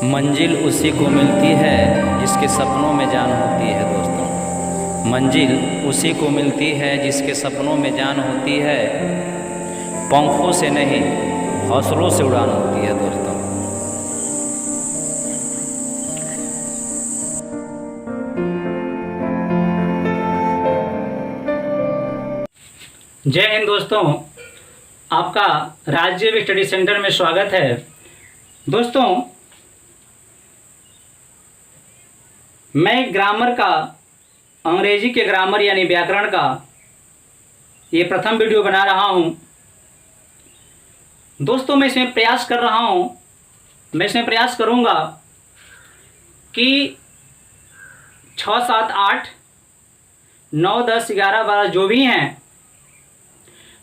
मंजिल उसी को मिलती है जिसके सपनों में जान होती है दोस्तों। मंजिल उसी को मिलती है जिसके सपनों में जान होती है। पंखों से नहीं हौसलों से उड़ान होती है दोस्तों। जय हिंद दोस्तों, आपका राज्य स्टडी सेंटर में स्वागत है। दोस्तों, मैं ग्रामर का, अंग्रेजी के ग्रामर यानी व्याकरण का ये प्रथम वीडियो बना रहा हूँ। दोस्तों, मैं इसमें प्रयास कर रहा हूँ, मैं इसमें प्रयास करूँगा कि 6, 7, 8, 9, 10, 11, 12 जो भी हैं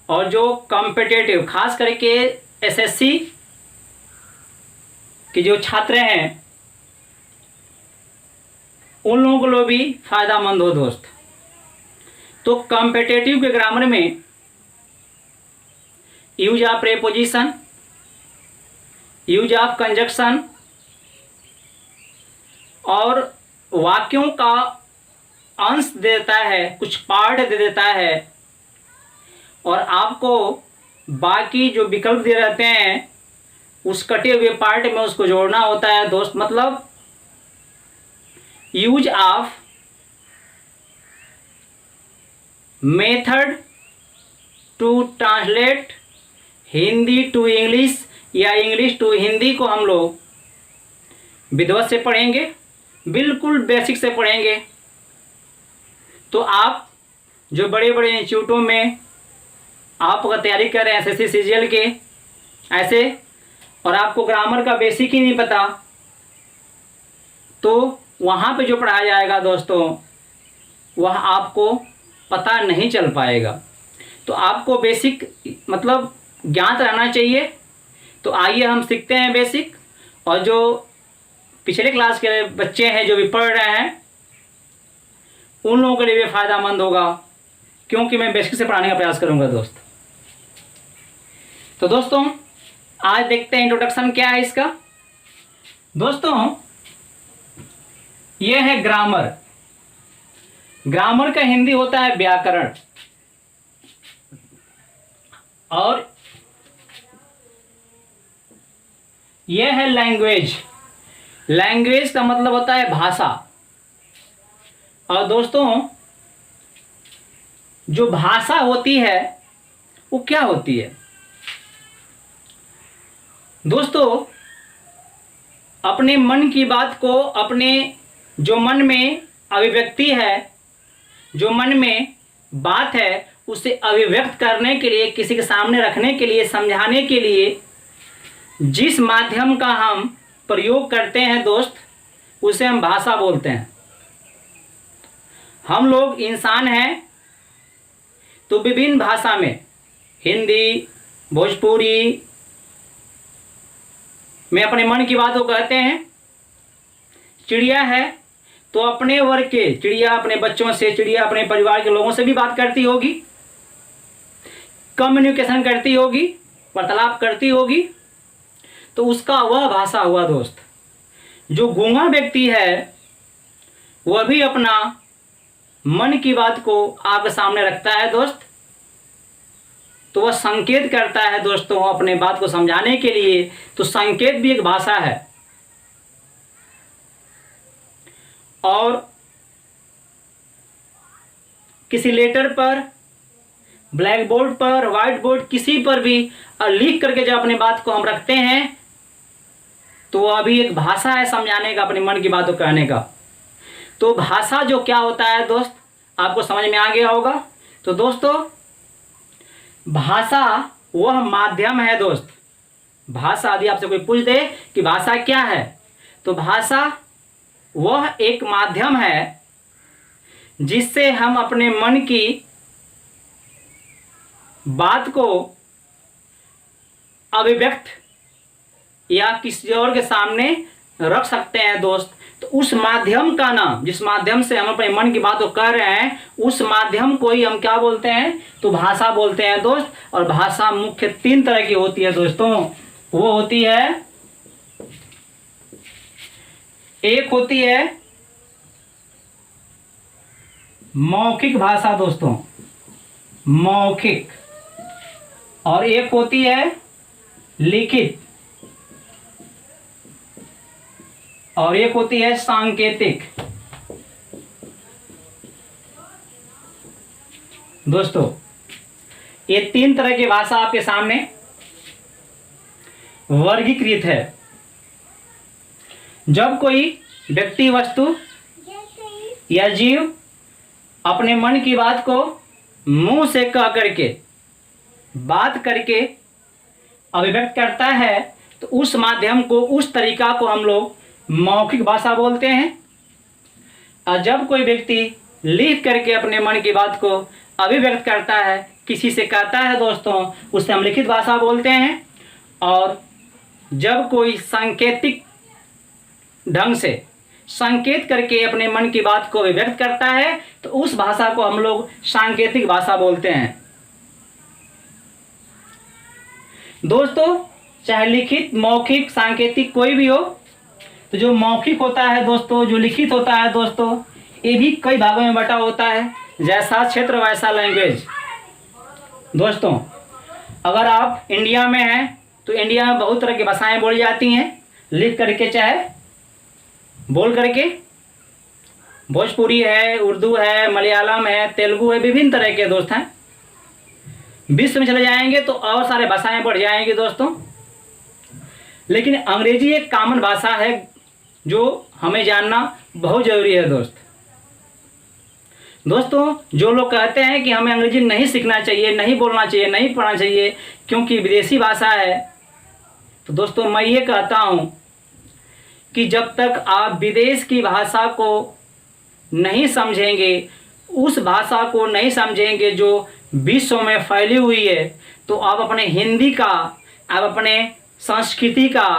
और जो कॉम्पिटिटिव खास करके एसएससी के जो छात्र हैं उन लोगों को लिए भी फ़ायदामंद हो दोस्त। तो कॉम्पिटिटिव के ग्रामर में use of preposition, use of conjunction और वाक्यों का अंश दे देता है, कुछ पार्ट दे देता है और आपको बाकी जो विकल्प दे रहते हैं उस कटे हुए पार्ट में उसको जोड़ना होता है दोस्त। मतलब use of method to translate Hindi to English या इंग्लिश टू हिंदी को हम लोग विधिवत से पढ़ेंगे, बिल्कुल बेसिक से पढ़ेंगे। तो आप जो बड़े बड़े इंस्टीट्यूटों में आप अगर तैयारी कर रहे हैं एसएससी सीजीएल के ऐसे और आपको ग्रामर का बेसिक ही नहीं पता, तो वहाँ पे जो पढ़ाया जाएगा दोस्तों वह आपको पता नहीं चल पाएगा। तो आपको बेसिक मतलब ज्ञात रहना चाहिए। तो आइए हम सीखते हैं बेसिक। और जो पिछले क्लास के बच्चे हैं जो भी पढ़ रहे हैं उन लोगों के लिए भी फ़ायदामंद होगा, क्योंकि मैं बेसिक से पढ़ाने का प्रयास करूँगा दोस्त। तो दोस्तों, आज देखते हैं इंट्रोडक्शन क्या है इसका। दोस्तों, यह है ग्रामर। ग्रामर का हिंदी होता है व्याकरण और यह है लैंग्वेज। लैंग्वेज का मतलब होता है भाषा। और दोस्तों, जो भाषा होती है वो क्या होती है दोस्तों? अपने मन की बात को, अपने जो मन में अभिव्यक्ति है, जो मन में बात है उसे अभिव्यक्त करने के लिए, किसी के सामने रखने के लिए, समझाने के लिए जिस माध्यम का हम प्रयोग करते हैं दोस्त, उसे हम भाषा बोलते हैं। हम लोग इंसान हैं तो विभिन्न भाषा में, हिंदी, भोजपुरी में अपने मन की बात को कहते हैं। चिड़िया है तो अपने वर्ग के चिड़िया अपने बच्चों से, चिड़िया अपने परिवार के लोगों से भी बात करती होगी, कम्युनिकेशन करती होगी, वार्तालाप करती होगी। तो उसका वह भाषा हुआ दोस्त। जो गूंगा व्यक्ति है वह भी अपना मन की बात को आपके सामने रखता है दोस्त। तो वह संकेत करता है दोस्तों अपने बात को समझाने के लिए। तो संकेत भी एक भाषा है। और किसी लेटर पर, ब्लैक बोर्ड पर, व्हाइट बोर्ड, किसी पर भी लिख करके जब अपने बात को हम रखते हैं तो वह भी एक भाषा है समझाने का, अपने मन की बात को कहने का। तो भाषा जो क्या होता है दोस्त, आपको समझ में आ गया होगा। तो दोस्तों, भाषा वह माध्यम है दोस्त। भाषा यदि आपसे कोई पूछ दे कि भाषा क्या है, तो भाषा वह एक माध्यम है जिससे हम अपने मन की बात को अभिव्यक्त या किसी और के सामने रख सकते हैं दोस्त। तो उस माध्यम का नाम, जिस माध्यम से हम अपने मन की बात को कह रहे हैं, उस माध्यम को ही हम क्या बोलते हैं? तो भाषा बोलते हैं दोस्त। और भाषा मुख्य 3 तरह की होती है दोस्तों। वो होती है एक होती है मौखिक भाषा दोस्तों, मौखिक, और एक होती है लिखित, और एक होती है सांकेतिक। दोस्तों ये तीन तरह की भाषा आपके सामने वर्गीकृत है। जब कोई व्यक्ति, वस्तु या जीव अपने मन की बात को मुंह से कह करके, बात करके अभिव्यक्त करता है, तो उस माध्यम को, उस तरीका को हम लोग मौखिक भाषा बोलते हैं। और जब कोई व्यक्ति लिख करके अपने मन की बात को अभिव्यक्त करता है, किसी से कहता है दोस्तों, उसे हम लिखित भाषा बोलते हैं। और जब कोई सांकेतिक ढंग से संकेत करके अपने मन की बात को अभिव्यक्त करता है, तो उस भाषा को हम लोग सांकेतिक भाषा बोलते हैं। दोस्तों चाहे लिखित, मौखिक, सांकेतिक कोई भी हो, तो जो मौखिक होता है दोस्तों, जो लिखित होता है दोस्तों, ये भी कई भागों में बटा होता है। जैसा क्षेत्र वैसा लैंग्वेज। दोस्तों अगर आप इंडिया में हैं तो इंडिया में बहुत तरह की भाषाएं बोली जाती हैं, लिख करके चाहे बोल करके। भोजपुरी है, उर्दू है, मलयालम है, तेलुगु है, विभिन्न तरह के दोस्त हैं। विश्व में चले जाएंगे तो और सारे भाषाएं बढ़ जाएंगी दोस्तों। लेकिन अंग्रेजी एक कॉमन भाषा है जो हमें जानना बहुत ज़रूरी है दोस्तों जो लोग कहते हैं कि हमें अंग्रेजी नहीं सीखना चाहिए, नहीं बोलना चाहिए, नहीं पढ़ना चाहिए क्योंकि विदेशी भाषा है, तो दोस्तों मैं ये कहता हूँ कि जब तक आप विदेश की भाषा को नहीं समझेंगे, उस भाषा को नहीं समझेंगे जो विश्व में फैली हुई है, तो आप अपने हिंदी का, आप अपने संस्कृति का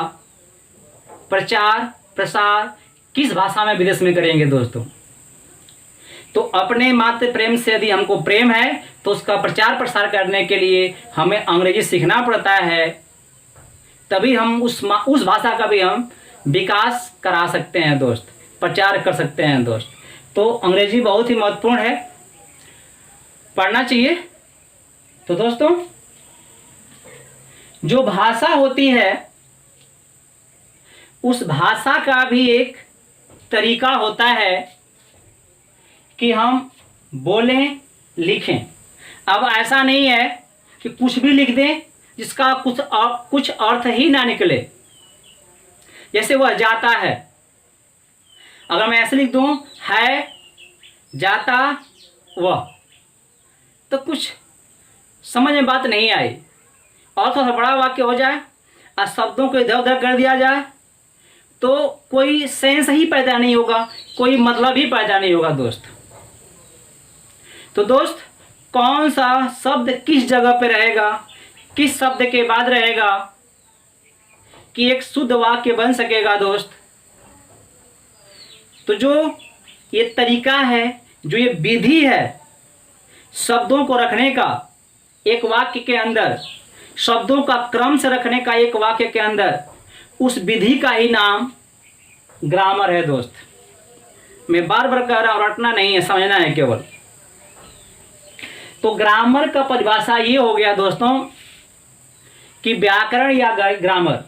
प्रचार प्रसार किस भाषा में विदेश में करेंगे दोस्तों। तो अपने मातृ प्रेम से यदि हमको प्रेम है तो उसका प्रचार प्रसार करने के लिए हमें अंग्रेजी सीखना पड़ता है, तभी हम उस भाषा का भी हम विकास करा सकते हैं दोस्त, प्रचार कर सकते हैं दोस्त। तो अंग्रेजी बहुत ही महत्वपूर्ण है, पढ़ना चाहिए। तो दोस्तों जो भाषा होती है उस भाषा का भी एक तरीका होता है कि हम बोलें लिखें। अब ऐसा नहीं है कि कुछ भी लिख दें जिसका कुछ अर्थ ही ना निकले। जैसे वह जाता है, अगर मैं ऐसे लिख दूं है जाता वह, तो कुछ समझ में बात नहीं आई। और थोड़ा बड़ा वाक्य हो जाए और शब्दों को इधर उधर कर दिया जाए तो कोई सेंस ही पैदा नहीं होगा, कोई मतलब ही पैदा नहीं होगा दोस्त। तो दोस्त कौन सा शब्द किस जगह पे रहेगा, किस शब्द के बाद रहेगा कि एक शुद्ध वाक्य बन सकेगा दोस्त। तो जो ये तरीका है, जो ये विधि है शब्दों को रखने का एक वाक्य के अंदर, शब्दों का क्रम से रखने का एक वाक्य के अंदर, उस विधि का ही नाम ग्रामर है दोस्त। मैं बार बार कह रहा हूं, रटना नहीं है, समझना है केवल। तो ग्रामर का परिभाषा ये हो गया दोस्तों कि व्याकरण या ग्रामर,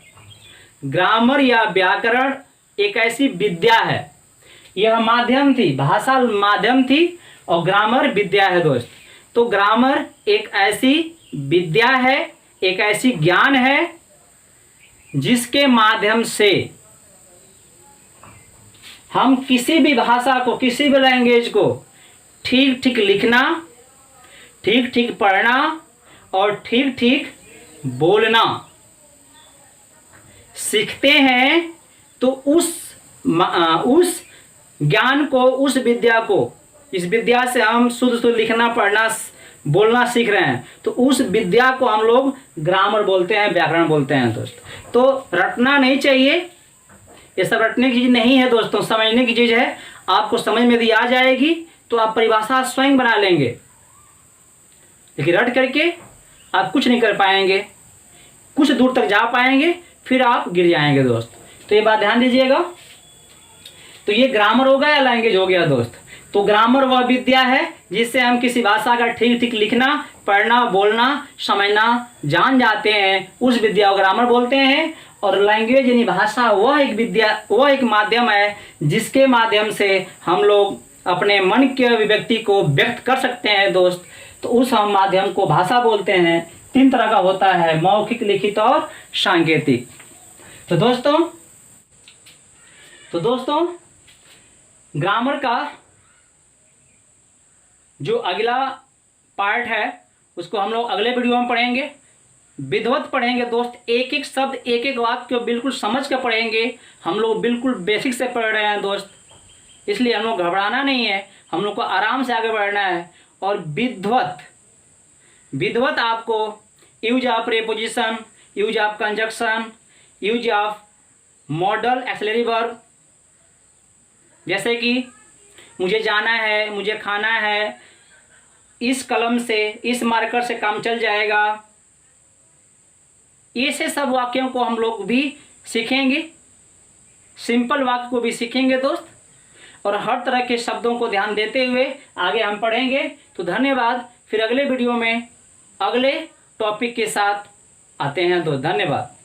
ग्रामर या व्याकरण एक ऐसी विद्या है, यह माध्यम थी, भाषा माध्यम थी और ग्रामर विद्या है दोस्त। तो ग्रामर एक ऐसी विद्या है, एक ऐसी ज्ञान है जिसके माध्यम से हम किसी भी भाषा को, किसी भी लैंग्वेज को ठीक ठीक लिखना, ठीक ठीक पढ़ना और ठीक ठीक बोलना सीखते हैं। तो उस ज्ञान को, उस विद्या को, इस विद्या से हम शुद्ध शुद्ध लिखना पढ़ना बोलना सीख रहे हैं, तो उस विद्या को हम लोग ग्रामर बोलते हैं, व्याकरण बोलते हैं दोस्त। तो रटना नहीं चाहिए, ये सब रटने की चीज़ नहीं है दोस्तों, समझने की चीज़ है। आपको समझ में यदि आ जाएगी तो आप परिभाषा स्वयं बना लेंगे, लेकिन रट करके आप कुछ नहीं कर पाएंगे, कुछ दूर तक जा पाएंगे फिर आप गिर जाएंगे दोस्त। तो ये बात ध्यान दीजिएगा। तो ये ग्रामर हो गया या लैंग्वेज हो गया दोस्त। तो ग्रामर वह विद्या है जिससे हम किसी भाषा का ठीक ठीक लिखना, पढ़ना, बोलना, समझना जान जाते हैं, उस विद्या को ग्रामर बोलते हैं। और लैंग्वेज यानी भाषा वह एक विद्या, वह एक माध्यम है जिसके माध्यम से हम लोग अपने मन के अभिव्यक्ति को व्यक्त कर सकते हैं दोस्त। तो उस हम माध्यम को भाषा बोलते हैं। 3 तरह का होता है, मौखिक, लिखित और सांकेतिक। तो दोस्तों ग्रामर का जो अगला पार्ट है उसको हम लोग अगले वीडियो में पढ़ेंगे। विधिवत पढ़ेंगे दोस्त, एक एक शब्द, एक एक वाक्य को बिल्कुल समझ कर पढ़ेंगे। हम लोग बिल्कुल बेसिक से पढ़ रहे हैं दोस्त, इसलिए हम लोग घबराना नहीं है, हम लोग को आराम से आगे बढ़ना है। और विधिवत आपको use of preposition, use of conjunction, use of model axillary verb, जैसे कि मुझे जाना है, मुझे खाना है, इस कलम से, इस मार्कर से काम चल जाएगा, ऐसे सब वाक्यों को हम लोग भी सीखेंगे। सिंपल वाक्य को भी सीखेंगे दोस्त, और हर तरह के शब्दों को ध्यान देते हुए आगे हम पढ़ेंगे। तो धन्यवाद, फिर अगले वीडियो में अगले टॉपिक के साथ आते हैं दोस्त। धन्यवाद।